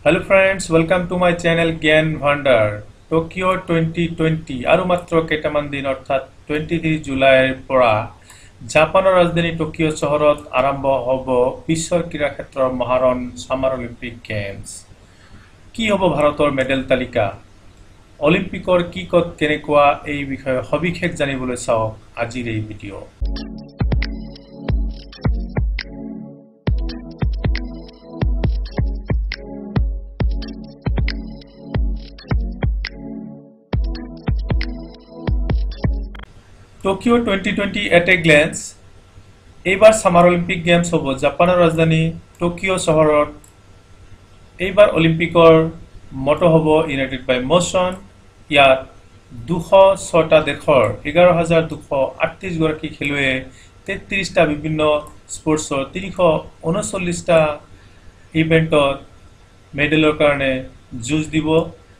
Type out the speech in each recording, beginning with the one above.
Hello friends, welcome to my channel Gyan Bhandar. Tokyo 2020 আৰু মাত্ৰ কেইটামান দিন অৰ্থাৎ 23 জুলাইৰ পৰা জাপানৰ ৰাজধানী টকিঅ চহৰত আৰম্ভ হ'ব বিশ্বৰ ক্ৰীড়া ক্ষেত্ৰৰ মহাৰণ সামাৰ অলিম্পিক গেমছ। কি হ'ব ভাৰতৰ মেডেল তালিকা? অলিম্পিকৰ কি কত কেনেকুৱা এই বিষয়ে সবিশেষ জানিবলৈ চাওক আজিৰ এই video'. Tokyo 2020 at a glance. এইবাৰ সামাৰ অলিম্পিক গেমছ হ'ব জাপানৰ ৰাজধানী টকিঅ চহৰত। এইবাৰ অলিম্পিকৰ মটো হ'ব ইউনাইটেড বাই মোশন। ইয়াত 206টা দেশৰ 11,238 গৰাকী খেলুৱৈয়ে 33টা বিভিন্ন স্পৰ্টছৰ 339টা ইভেন্টত মেডেলৰ কাৰণে যুঁজ দিব।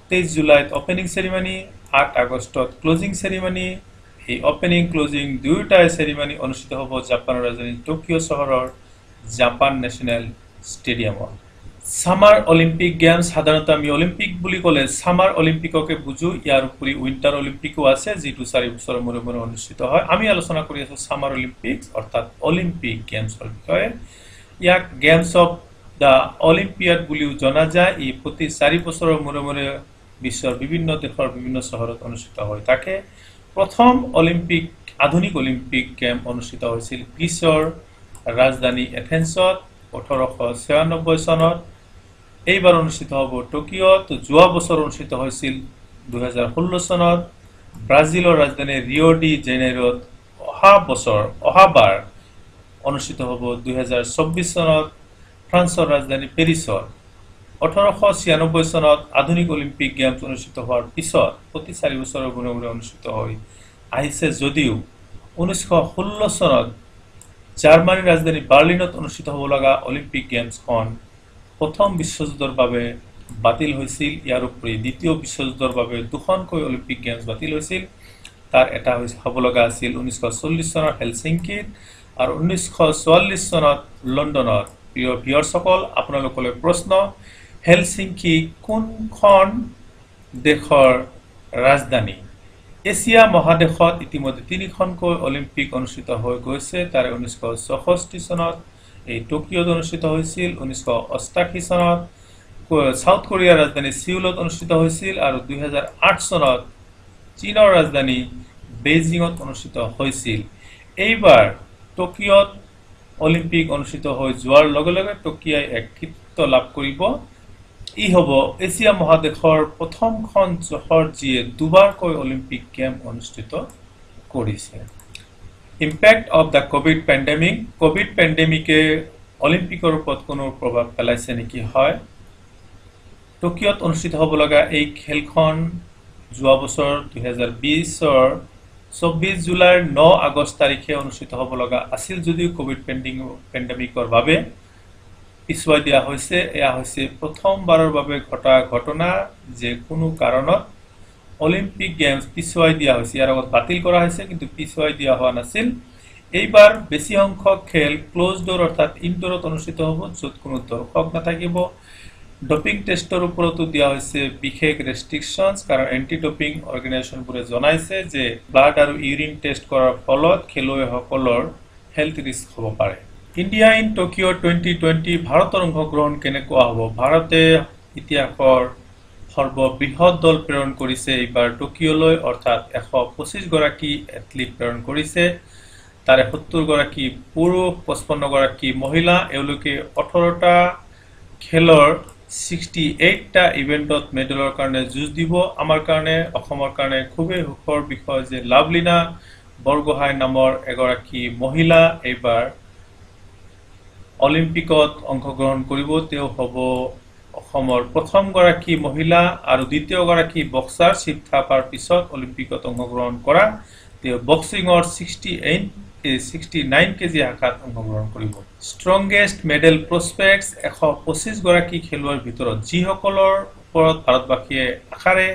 23 জুলাইত ওপেনিং সেৰিমনি, 8 আগষ্টত ক্লোজিং সেৰিমনি। এই ওপেনিং ক্লোজিং দুয়োটাই সেৰিমনি অনুষ্ঠিত হ'ব জাপানৰ ৰাজধানী টকিঅ চহৰৰ জাপান নেশ্যনেল ষ্টেডিয়ামত। সামাৰ অলিম্পিক গেমছ সাধাৰণতে আমি অলিম্পিক বুলি ক'লে সামাৰ অলিম্পিককে বুজো। ইয়াৰ উপৰি উইণ্টাৰ অলিম্পিকো আছে যিটো 4 বছৰৰ মূৰে মূৰে অনুষ্ঠিত হয়। আমি আলোচনা কৰি আছো সামাৰ অলিম্পিক অৰ্থাৎ অলিম্পিক গেমছৰ বিষয়ে। ইয়াক গেমছ অফ দ্য অলিম্পিয়াড বুলিও জনা যায়। ই প্ৰতি 4 বছৰৰ মূৰে মূৰে বিশ্বৰ বিভিন্ন দেশৰ বিভিন্ন চহৰত অনুষ্ঠিত হৈ থাকে। প্ৰথম অলিম্পিক আধুনিক অলিম্পিক গেম অনুষ্ঠিত হৈছিল গ্ৰীচৰ ৰাজধানী এথেন্সত 1896 চনত। এইবাৰ অনুষ্ঠিত হ'ব টকিঅত। যোৱা বছৰ অনুষ্ঠিত হৈছিল 2016 চনত। ব্ৰাজিলৰ ৰাজধানী ৰিঅ' ডি জেনেইৰোত অহাবাৰ অনুষ্ঠিত হ'ব 2024 চনত। ফ্ৰান্সৰ ৰাজধানী পেৰিছত 1896 চনত আধুনিক অলিম্পিক গেমছ অনুষ্ঠিত হোৱাৰ পিছত প্ৰতি 4 বছৰৰ মূৰে মূৰে অনুষ্ঠিত হৈ আহিছে যদিও 1916 চনত জাৰ্মানীৰ ৰাজধানী বাৰ্লিনত অনুষ্ঠিত হ'ব লগা অলিম্পিক গেমছখন প্ৰথম বিশ্বযুদ্ধৰ বাবে বাতিল হৈছিল। ইয়াৰ উপৰি দ্বিতীয় বিশ্বযুদ্ধৰ বাবে দুখনকৈ অলিম্পিক গেমছ বাতিল হৈছিল। তাৰ এটা হ'ব লগা আছিল 1940 চনৰ হেলচিংকিত আৰু 1944 চনত লণ্ডনত। প্ৰিয় ভিউৱাৰ্ছসকল, আপোনালোকলৈ প্ৰশ্ন, হেলচিংকি কোনখন দেশৰ ৰাজধানী? এছিয়া মহাদেশত ইতিমধ্যে 3খনকৈ অলিম্পিক অনুষ্ঠিত হৈ গৈছে। তাৰে 1964 চনত এই টকিঅত অনুষ্ঠিত হৈছিল, 1988 চনত সাউথ কোৰিয়াৰ ৰাজধানী সিউলত অনুষ্ঠিত হৈছিল আৰু 2008 চনত চীনৰ ৰাজধানী বেইজিঙত অনুষ্ঠিত হৈছিল। এইবাৰ টকিঅত অলিম্পিক অনুষ্ঠিত হৈ যোৱাৰ লগে লগে টকিঅই এক কৃতিত্ব লাভ কৰিব। ই হ'ব এছিয়া মহাদেশৰ প্ৰথমখন চহৰ যিয়ে দুবাৰকৈ অলিম্পিক গেম অনুষ্ঠিত কৰিছে। Impact of the COVID pandemic. COVID পেণ্ডেমিকে অলিম্পিকৰ ওপৰত কোনো প্ৰভাৱ পেলাইছে নেকি? হয়। টকিঅত অনুষ্ঠিত হ'ব লগা এই খেলখন যোৱা বছৰ 2020ৰ 24 জুলাইৰ 9 আগষ্ট তাৰিখে অনুষ্ঠিত হ'ব লগা আছিল যদিও কোভিড পেণ্ডেমিকৰ বাবে পিছুৱাই দিয়া হৈছে। এয়া হৈছে প্ৰথমবাৰৰ বাবে ঘটা ঘটনা যে কোনো কাৰণত অলিম্পিক গেমছ পিছুৱাই দিয়া হৈছে। ইয়াৰ আগত বাতিল কৰা হৈছে কিন্তু পিছুৱাই দিয়া হোৱা নাছিল। এইবাৰ বেছি সংখ্যক খেল ক্লোজ ডোৰ অৰ্থাৎ ইনডোৰত অনুষ্ঠিত হ'ব, য'ত কোনো দৰ্শক নাথাকিব। ডপিং টেষ্টৰ ওপৰতো দিয়া হৈছে বিশেষ ৰেষ্ট্ৰিকশ্যনছ, কাৰণ এণ্টি ডপিং অৰ্গেনাইজেশ্যনবোৰে জনাইছে যে ব্লাড আৰু ইউৰিন টেষ্ট কৰাৰ ফলত খেলুৱৈসকলৰ হেল্থ ৰিস্ক হ'ব পাৰে। India in Tokyo 2020। ভাৰতৰ অংশগ্ৰহণ কেনেকুৱা হ'ব? ভাৰতে ইতিহাসৰ সৰ্ববৃহৎ দল প্ৰেৰণ কৰিছে এইবাৰ টকিঅলৈ, অৰ্থাৎ 125 গৰাকী এথলীট প্ৰেৰণ কৰিছে। তাৰে 70 গৰাকী পুৰুষ, 55 গৰাকী মহিলা। এওঁলোকে 18টা খেলৰ 68টা ইভেন্টত মেডেলৰ কাৰণে যুঁজ দিব। আমাৰ কাৰণে, অসমৰ কাৰণে খুবেই সুখৰ বিষয় যে লাভলীনা বৰগোহাঁই নামৰ এগৰাকী মহিলা এইবাৰ অলিম্পিকত অংশগ্ৰহণ কৰিব। তেওঁ হ'ব অসমৰ প্ৰথমগৰাকী মহিলা আৰু দ্বিতীয়গৰাকী বক্সাৰ শিৱ থাপাৰ পিছত অলিম্পিকত অংশগ্ৰহণ কৰা। তেওঁ বক্সিঙৰ 69 কেজি শাখাত অংশগ্ৰহণ কৰিব। Strongest medal প্ৰস্পেক্টছ। 125 গৰাকী খেলুৱৈৰ ভিতৰত যিসকলৰ ওপৰত ভাৰতবাসীয়ে আশাৰে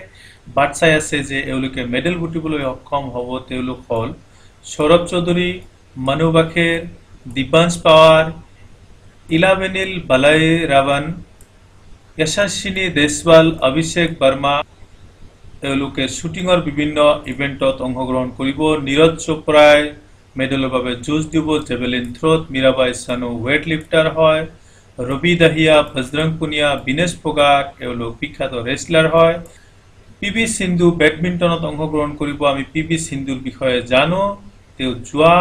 বাট চাই আছে যে এওঁলোকে মেডেল বুটিবলৈ সক্ষম হ'ব, তেওঁলোক হ'ল সৌৰভ চৌধুৰী, মানু বাখেৰ, দিবাঞ্চ পাৱাৰ, ইলাভেনিল বালাই ৰাৱন, यशस्विनी देशवाल अभिषेक वर्मा তেওঁলোকে শুটিংৰ বিভিন্ন ইভেন্টত অংশগ্ৰহণ কৰিব নীৰজ চোপ্ৰাই মেডেলৰ বাবে যুঁজ দিব জেভেলিন থ্ৰোত মীৰাবাই চানু ওয়েট লিফটাৰ হয় ৰবি দাহিয়া বজৰং পুনিয়া বিনেশ ফোগাট তেওঁলোক বিখ্যাত ৰেসলাৰ হয় পিবি সিন্ধু বেডমিন্টনত অংশগ্ৰহণ কৰিব আমি পিবি সিন্ধুৰ বিষয়ে জানো তেওঁ জুৱা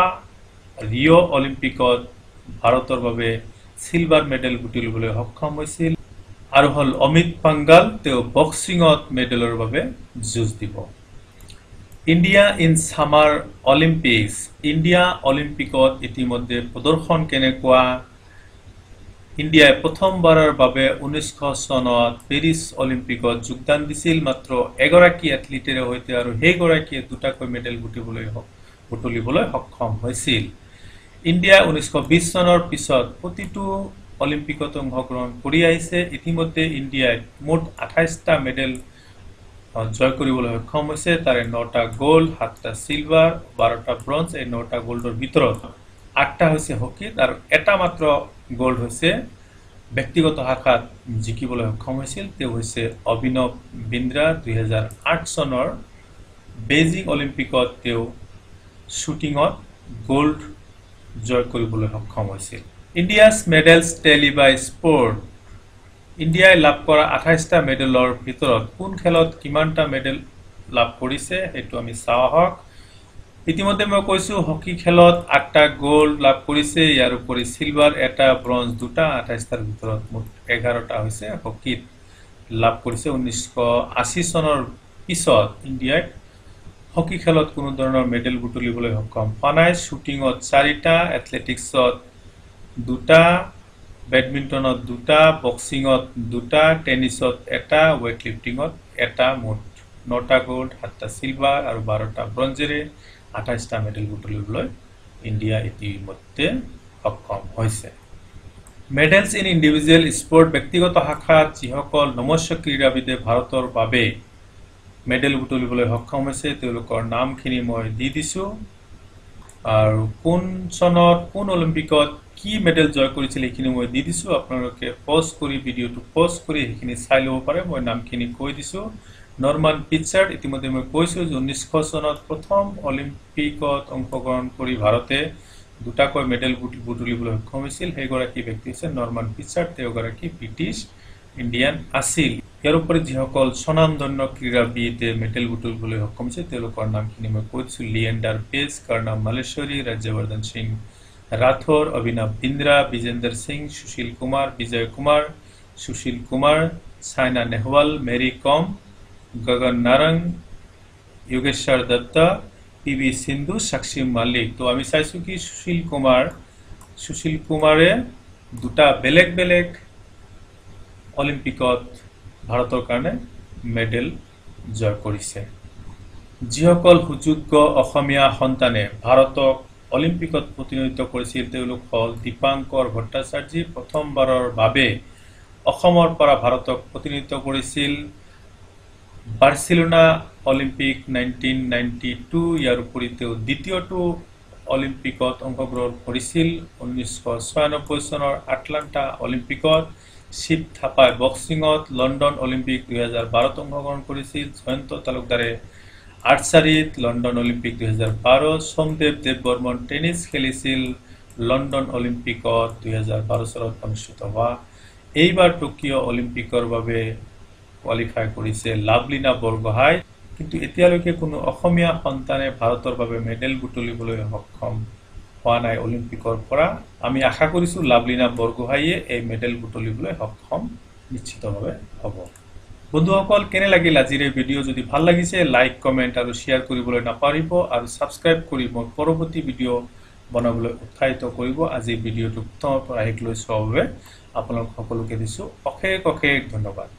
ৰিও অলিম্পিকত ভাৰতৰ বাবে সিলভাৰ মেডেল বুটলিবলৈ সক্ষম হৈছিল আৰু হল অমিত পাঙ্গাল তেওঁ বক্সিংত মেডেলৰ বাবে যুঁজ দিব India in summer Olympics India অলিম্পিকত ইতিমধ্যে প্ৰদৰ্শন কেনেকুৱা ইন্ডিয়াই প্ৰথমবাৰৰ বাবে 1900 চনত পেৰিছ অলিম্পিকত যোগদান দিছিল মাত্ৰ এগৰাকী এথলীটৰ হৈতে আৰু সেই গৰাকীয়ে দুটাকৈ মেডেল বুটলিবলৈ সক্ষম হৈছিল ইন্ডিয়া 1920 চনৰ পিছত প্ৰতিটো অলিম্পিকত অংশগ্ৰহণ কৰি আহিছে ইতিমধ্যে ইন্ডিয়াই মোট 28টা মেডেল জয় কৰিবলৈ সক্ষম হৈছে তাৰে 9টা গোল্ড 7টা সিলভাৰ 12টা ব্ৰঞ্জ এই 9টা গোল্ডৰ ভিতৰত 8টা হৈছে হকিত আৰু এটা মাত্ৰ গোল্ড হৈছে ব্যক্তিগত শাখাত জিকিবলৈ সক্ষম হৈছিল তেওঁ হৈছে অভিনৱ বিন্দ্ৰা 2008 চনৰ বেইজিং অলিম্পিকত তেওঁ শুটিংত গোল্ড জয় কৰিবলৈ সক্ষম হৈছিল India's medals tally by sport ইন্ডিয়াই লাভ কৰা 28টা মেডেলৰ ভিতৰত কোন খেলত কিমানটা মেডেল লাভ কৰিছে হেতু আমি চাও হক ইতিমধ্যে মই কৈছো হকি খেলত 8টা গোল্ড লাভ কৰিছে ইয়াৰ উপৰি সিলভাৰ এটা ব্ৰঞ্জ দুটা 28টাৰ ভিতৰত মুঠ 11টা হৈছে হকিত লাভ কৰিছে 1980 চনৰ পিছত ইন্ডিয়াই হকি খেলত কোনো ধৰণৰ মেডেল বুটলিবলৈ সক্ষম হোৱা নাই শুটিংত 4টা এথলেটিক্সত দুটা বেডমিন্টনত দুটা বক্সিংত দুটা টেনিছত এটা ওয়েট লিফটিংত এটা মুঠ 9টা গোল্ড 7টা সিলভাৰ আৰু 12টা ব্ৰঞ্জেৰে 28টা মেডেল বুটলিবলৈ ইন্ডিয়া ইতিমধ্যে সক্ষম হৈছে মেডেলছ ইন ইন্ডিভিজুৱেল স্পৰ্ট ব্যক্তিগত শাখাত যিসকল নমস্য ক্ৰীড়াবিদে ভাৰতৰ বাবে মেডেল বুটলিবলৈ সক্ষম হৈছে তেওঁলোকৰ নামখিনি মই দি দিছো আৰু কোন চনত কোন অলিম্পিকত কি মেডেল জয় কৰিছিল এইখিনি মই দি দিছো আপোনালোকে পজ কৰি ভিডিওটো পজ কৰি এইখিনি চাই লব পাৰে মই নামখিনি কৈ দিছো নৰমান পিটচাৰ্ড ইতিমধ্যে মই কৈছো যে 1900 চনত প্ৰথম অলিম্পিকত অংশগ্ৰহণ কৰি ভাৰতে দুটাকৈ মেডেল বুটলিবলৈ সক্ষম হৈছিল সেই গৰাকী ব্যক্তি হৈছে নৰমান পিটচাৰ্ড তেওঁ গৰাকী ব্ৰিটিছ ইণ্ডিয়ান আছিল ইয়াৰ উপৰি যিসকল স্বনামধন্য ক্ৰীড়াবিদে মেডেল বুটলিবলৈ সক্ষম হৈছে তেওঁলোকৰ নামখিনি মই কৈ দিছো লিয়েণ্ডাৰ পেজ কৰ্ণা মালেশ্বৰী ৰাজ্যবৰ্ধন সিং राठौर अभिनव बिंद्रा विजेंद्र सिंह सुशील कुमार विजय कुमार सुशील कुमार साइना नेहवाल मेरी कॉम गगन नारंग योगेश्वर दत्ता पीवी सिंधु साक्षी मालिक तो आमी चाइছো কি सुशील कुमारे দুটা বেলেগ বেলেগ অলিম্পিকত ভাৰতৰ কাৰণে মেডেল জয় কৰিছে যিসকল সুযোগ্য অসমীয়া সন্তানে ভাৰতক অলিম্পিকত প্ৰতিনিধিত্ব কৰিছিল তেওঁলোক হল দীপাঙ্কৰ ভট্টাচাৰ্য প্ৰথমবাৰৰ বাবে অসমৰ পৰা ভাৰতক প্ৰতিনিধিত্ব কৰিছিল বাৰ্চিলোনা অলিম্পিক 1992 ইয়াৰ উপৰি তেওঁ দ্বিতীয়টো অলিম্পিকত অংশগ্ৰহণ কৰিছিল 1996 চনৰ আটলান্টা অলিম্পিকত শিৱ থাপাই বক্সিংত লণ্ডন অলিম্পিক 2012 অংশগ্ৰহণ কৰিছিল জয়ন্ত তালুকদাৰে আৰ্চাৰীত London Olympic 2012 Somdev Devvarman tennis খেলিছিল লণ্ডন অলিম্পিকত 2012 চনত অনুষ্ঠিত হোৱা এইবাৰ টকিঅ অলিম্পিকৰ বাবে কোৱালিফাই কৰিছে লাভলিনা বৰগোহাঁই কিন্তু এতিয়ালৈকে কোনো অসমীয়া সন্তানে ভাৰতৰ বাবে মেডেল বুটলিবলৈ সক্ষম হোৱা নাই অলিম্পিকৰ পৰা আমি আশা কৰিছো লাভলিনা বৰগোহাঁইয়ে এই মেডেল বুটলিবলৈ সক্ষম নিশ্চিতভাৱে হ'ব বন্ধুসকল কেনে লাগিল আজিৰ এই ভিডিও যদি ভাল লাগিছে লাইক কমেন্ট আৰু শেয়াৰ কৰিবলৈ নাপাৰিব আৰু সাবস্ক্ৰাইব কৰি মোৰ পৰৱৰ্তী ভিডিও বনাবলৈ উৎসাহিত কৰিব আজি ভিডিওটো প্ৰথমৰ পৰা শেষলৈ চোৱাৰ বাবে আপোনালোক সকলোকে দিছো অশেষ ধন্যবাদ